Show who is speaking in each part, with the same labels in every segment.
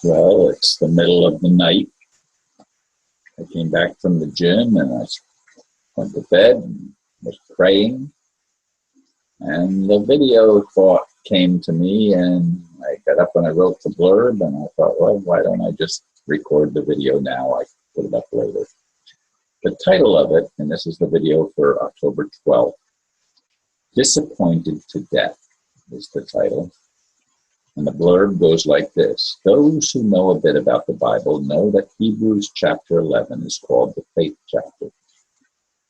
Speaker 1: Well, it's the middle of the night. I came back from the gym and I went to bed and was praying. And the video thought came to me, and I got up and I wrote the blurb, and I thought, well, why don't I just record the video now? I can put it up later. The title of it, and this is the video for October 12th, Disappointed to Death is the title. And the blurb goes like this. Those who know a bit about the Bible know that Hebrews chapter 11 is called the faith chapter.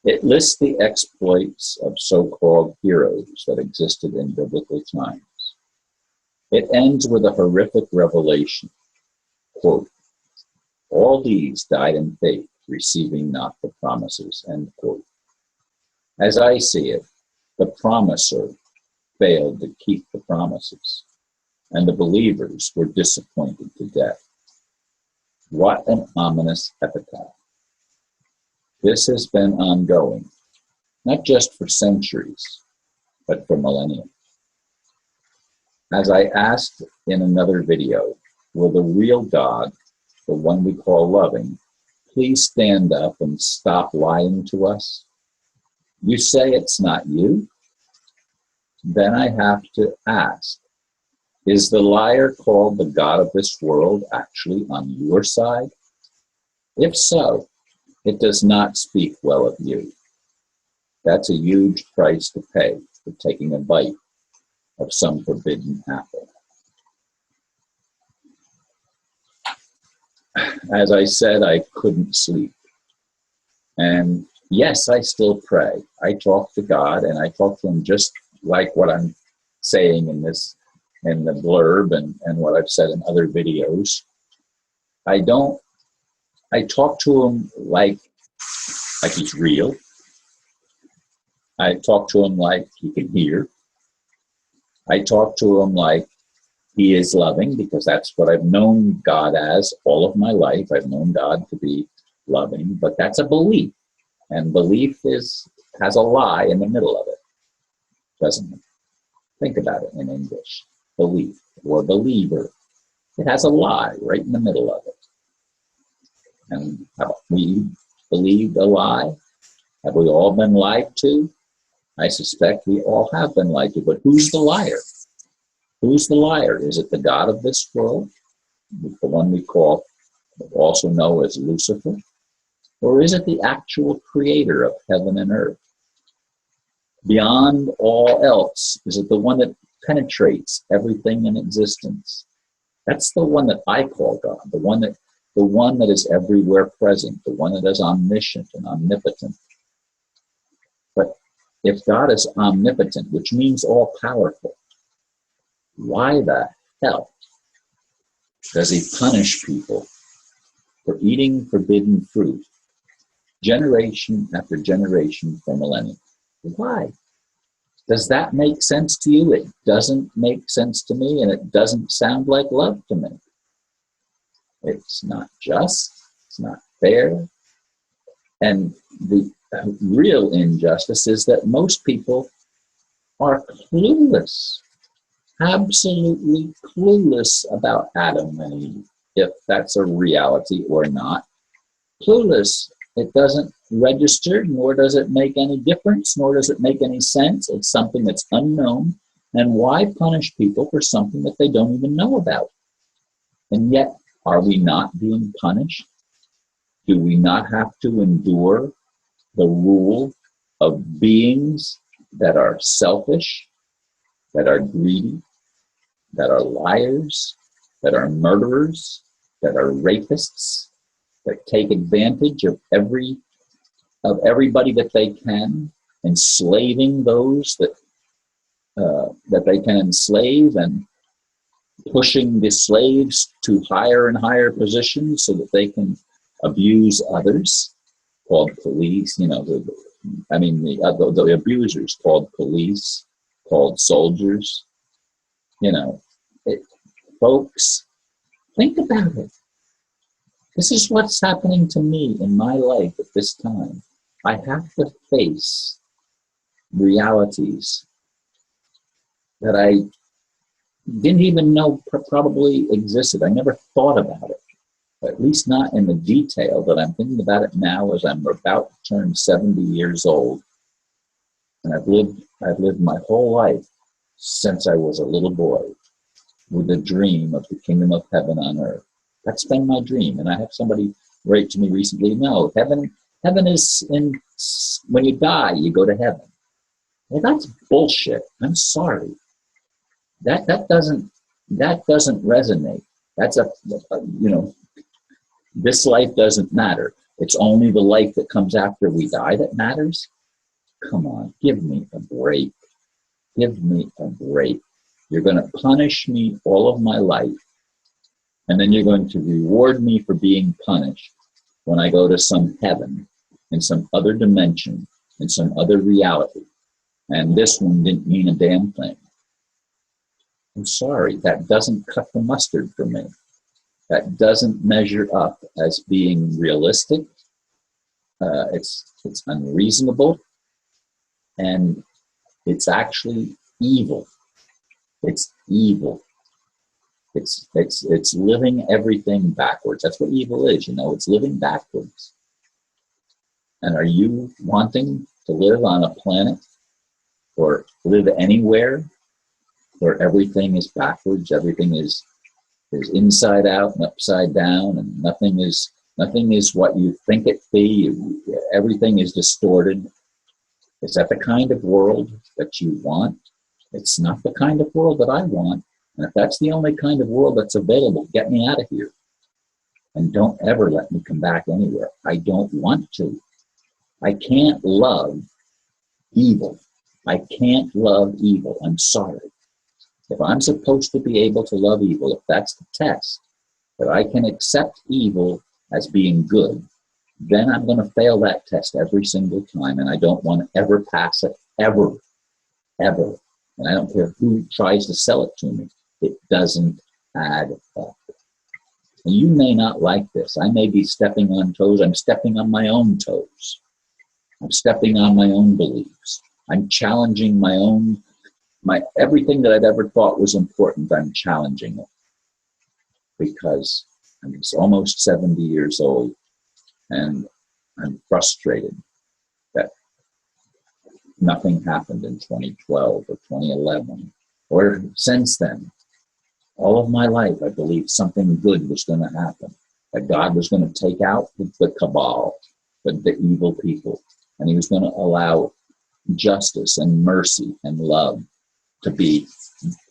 Speaker 1: It lists the exploits of so-called heroes that existed in biblical times. It ends with a horrific revelation. Quote, all these died in faith, receiving not the promises, end quote. As I see it, the promiser failed to keep the promises, and the believers were disappointed to death. What an ominous epitaph. This has been ongoing, not just for centuries, but for millennia. As I asked in another video, will the real God, the one we call loving, please stand up and stop lying to us? You say it's not you? Then I have to ask, is the liar called the God of this world actually on your side? If so, it does not speak well of you. That's a huge price to pay for taking a bite of some forbidden apple. As I said, I couldn't sleep. And yes, I still pray. I talk to God, and I talk to him just like what I'm saying in the blurb and what I've said in other videos. I talk to him like he's real. I talk to him like he can hear. I talk to him like he is loving, because that's what I've known God as all of my life. I've known God to be loving, but that's a belief. And belief has a lie in the middle of it, doesn't it? Think about it in English. Belief or believer. It has a lie right in the middle of it. And have we believed a lie? Have we all been lied to? I suspect we all have been lied to, but who's the liar? Who's the liar? Is it the God of this world, the one we also know as Lucifer? Or is it the actual creator of heaven and earth? Beyond all else, is it the one that penetrates everything in existence? That's the one that I call God, the one that is everywhere present, the one that is omniscient and omnipotent. But if God is omnipotent, which means all powerful, why the hell does he punish people for eating forbidden fruit generation after generation for millennia? Why? Does that make sense to you? It doesn't make sense to me, and it doesn't sound like love to me. It's not just, it's not fair. And the real injustice is that most people are clueless, absolutely clueless about Adam and Eve, if that's a reality or not. Clueless. It doesn't register, nor does it make any difference, nor does it make any sense. It's something that's unknown. And why punish people for something that they don't even know about? And yet, are we not being punished? Do we not have to endure the rule of beings that are selfish, that are greedy, that are liars, that are murderers, that are rapists, that take advantage of everybody that they can, enslaving those that they can enslave, and pushing the slaves to higher and higher positions so that they can abuse others, called police. The abusers called police, called soldiers. Folks, think about it. This is what's happening to me in my life at this time. I have to face realities that I didn't even know probably existed. I never thought about it, at least not in the detail that I'm thinking about it now as I'm about to turn 70 years old. And I've lived my whole life since I was a little boy with the dream of the kingdom of heaven on earth. That's been my dream. And I have somebody write to me recently, no, heaven is in, when you die, you go to heaven. Well, that's bullshit. I'm sorry. That doesn't resonate. That's this life doesn't matter. It's only the life that comes after we die that matters. Come on, give me a break. Give me a break. You're going to punish me all of my life, and then you're going to reward me for being punished when I go to some heaven, in some other dimension, in some other reality. And this one didn't mean a damn thing. I'm sorry, that doesn't cut the mustard for me. That doesn't measure up as being realistic. It's unreasonable, and it's actually evil. It's evil. It's living everything backwards. That's what evil is, it's living backwards. And are you wanting to live on a planet or live anywhere where everything is backwards, everything is inside out and upside down, and nothing is what you think it be, everything is distorted? Is that the kind of world that you want? It's not the kind of world that I want. And if that's the only kind of world that's available, get me out of here. And don't ever let me come back anywhere. I don't want to. I can't love evil. I can't love evil. I'm sorry. If I'm supposed to be able to love evil, if that's the test, that I can accept evil as being good, then I'm going to fail that test every single time. And I don't want to ever pass it, ever, ever. And I don't care who tries to sell it to me. It doesn't add up. And you may not like this. I may be stepping on toes. I'm stepping on my own toes. I'm stepping on my own beliefs. I'm challenging my everything that I've ever thought was important. I'm challenging it because I'm almost 70 years old, and I'm frustrated that nothing happened in 2012 or 2011 or since then. All of my life, I believed something good was going to happen, that God was going to take out the cabal, the evil people, and he was going to allow justice and mercy and love to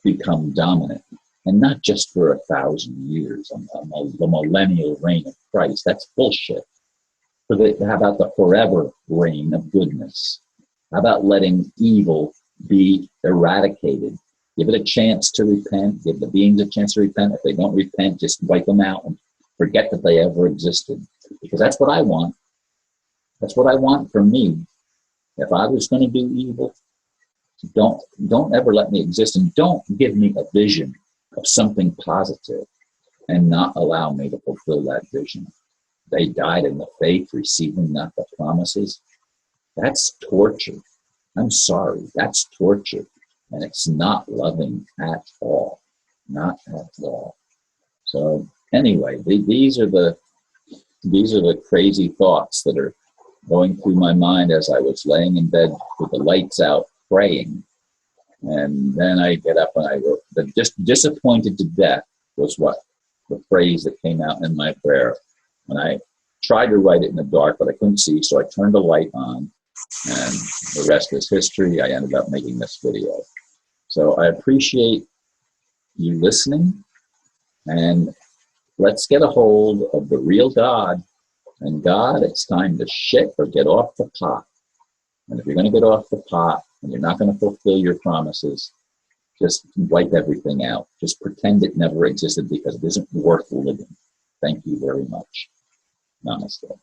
Speaker 1: become dominant, and not just for 1,000 years, the millennial reign of Christ. That's bullshit. How about the forever reign of goodness? How about letting evil be eradicated? Give it a chance to repent. Give the beings a chance to repent. If they don't repent, just wipe them out and forget that they ever existed. Because that's what I want. That's what I want for me. If I was going to do evil, don't ever let me exist, and don't give me a vision of something positive and not allow me to fulfill that vision. They died in the faith, receiving not the promises. That's torture. I'm sorry, that's torture. And it's not loving at all. Not at all. So anyway, these are the crazy thoughts that are going through my mind as I was laying in bed with the lights out praying. And then I get up and I wrote, disappointed to death was what the phrase that came out in my prayer. And I tried to write it in the dark, but I couldn't see, so I turned the light on, and the rest is history. I ended up making this video. So I appreciate you listening, and let's get a hold of the real God. And God, it's time to shit or get off the pot. And if you're going to get off the pot and you're not going to fulfill your promises, just wipe everything out. Just pretend it never existed, because it isn't worth living. Thank you very much. Namaste.